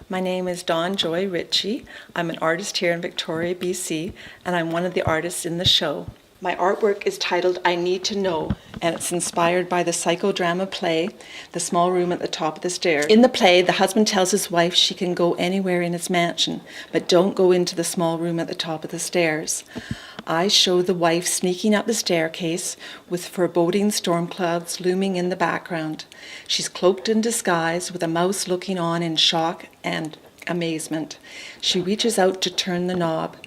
My name is Dawn Joy Ritchie. I'm an artist here in Victoria, BC, and I'm one of the artists in the show. My artwork is titled I Need to Know, and it's inspired by the psychodrama play, The Small Room at the Top of the Stairs. In the play, the husband tells his wife she can go anywhere in his mansion, but don't go into the small room at the top of the stairs. I show the wife sneaking up the staircase with foreboding storm clouds looming in the background. She's cloaked in disguise with a mouse looking on in shock and amazement. She reaches out to turn the knob.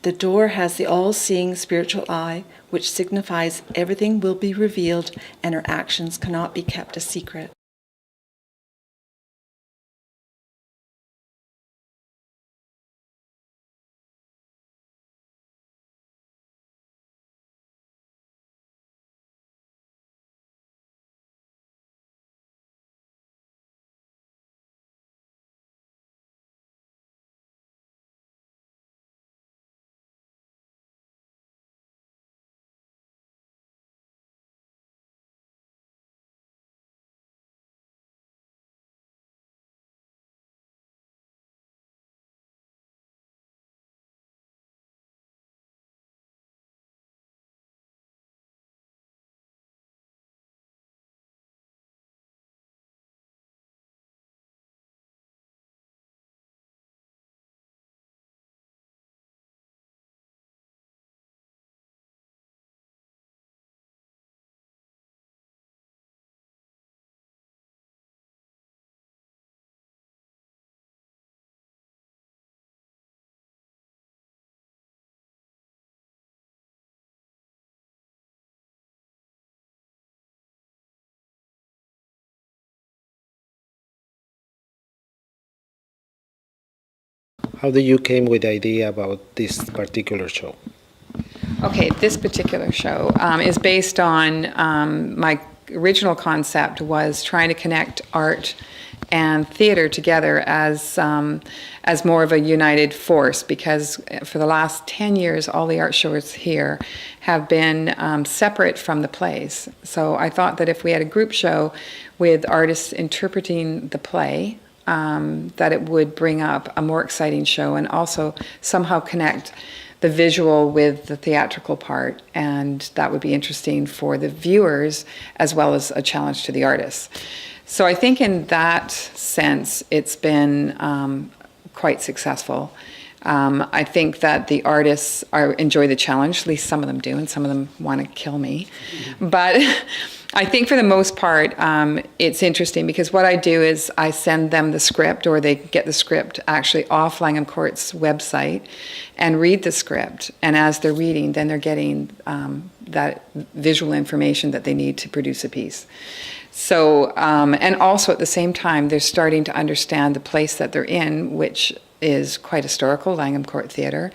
The door has the all-seeing spiritual eye, which signifies everything will be revealed and her actions cannot be kept a secret. How did you came with the idea about this particular show? Okay, this particular show is based on my original concept was trying to connect art and theater together as more of a united force, because for the last 10 years all the art shows here have been separate from the plays. So I thought that if we had a group show with artists interpreting the play, that it would bring up a more exciting show and also somehow connect the visual with the theatrical part, and that would be interesting for the viewers as well as a challenge to the artists. So I think in that sense it's been quite successful. I think that the artists enjoy the challenge, at least some of them do, and some of them want to kill me. But I think for the most part, it's interesting because what I do is I send them the script, or they get the script actually off Langham Court's website and read the script. And as they're reading, then they're getting that visual information that they need to produce a piece. So, and also at the same time, they're starting to understand the place that they're in, which is quite historical, Langham Court Theatre,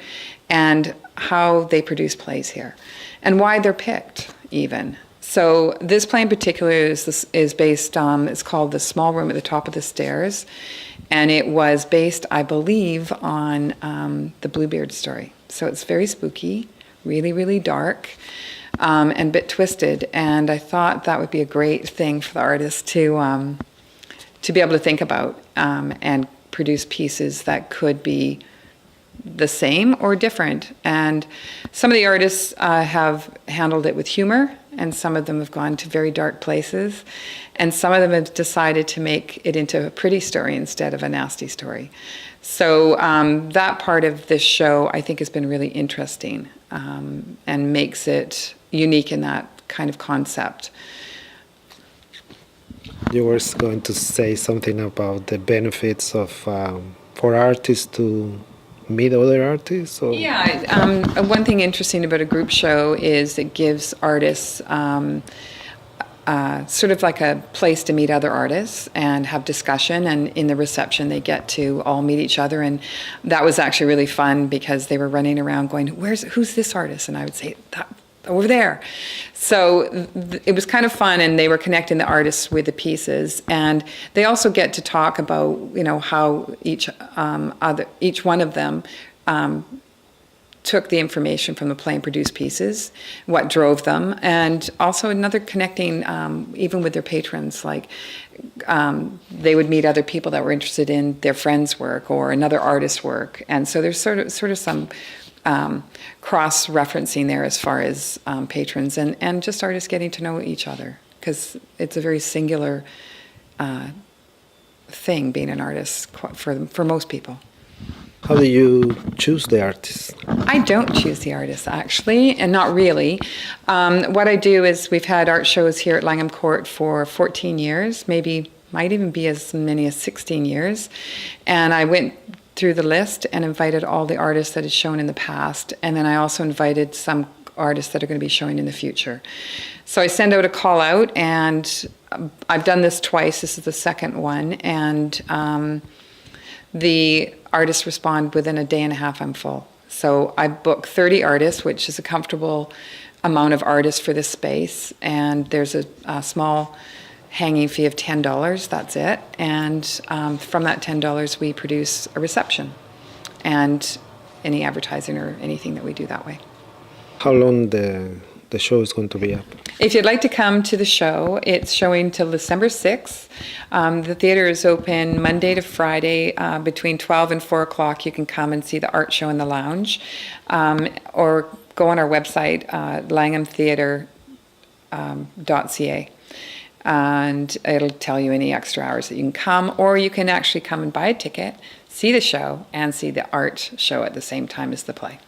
and how they produce plays here, and why they're picked even. So this play in particular is based on, it's called The Small Room at the Top of the Stairs, and it was based, I believe, on the Bluebeard story. So it's very spooky, really, really dark, and a bit twisted, and I thought that would be a great thing for the artist to be able to think about and produce pieces that could be the same or different. And some of the artists have handled it with humor, and some of them have gone to very dark places, and some of them have decided to make it into a pretty story instead of a nasty story. So that part of this show I think has been really interesting and makes it unique in that kind of concept. You were going to say something about the benefits of for artists to meet other artists? Or? Yeah, one thing interesting about a group show is it gives artists sort of like a place to meet other artists and have discussion, and in the reception they get to all meet each other, and that was actually really fun because they were running around going, who's this artist? And I would say, over there. So it was kind of fun, and they were connecting the artists with the pieces, and they also get to talk about, how each one of them took the information from the play and produced pieces, what drove them, and also another connecting even with their patrons, like they would meet other people that were interested in their friend's work or another artist's work, and so there's sort of some cross-referencing there as far as patrons and just artists getting to know each other, because it's a very singular thing being an artist for most people. How do you choose the artists? I don't choose the artists, actually, and not really. What I do is we've had art shows here at Langham Court for 14 years, might even be as many as 16 years. And I went through the list and invited all the artists that had shown in the past. And then I also invited some artists that are going to be showing in the future. So I send out a call out, and I've done this twice. This is the second one. And the artists respond within a day and a half. I'm full. So I book 30 artists, which is a comfortable amount of artists for this space. And there's a small hanging fee of $10. That's it. And from that $10, we produce a reception and any advertising or anything that we do that way. How long the show is going to be up? If you'd like to come to the show, it's showing till December 6th. The theater is open Monday to Friday between 12 and 4 o'clock. You can come and see the art show in the lounge, or go on our website, langhamtheatre.ca, and it'll tell you any extra hours that you can come, or you can actually come and buy a ticket, see the show, and see the art show at the same time as the play.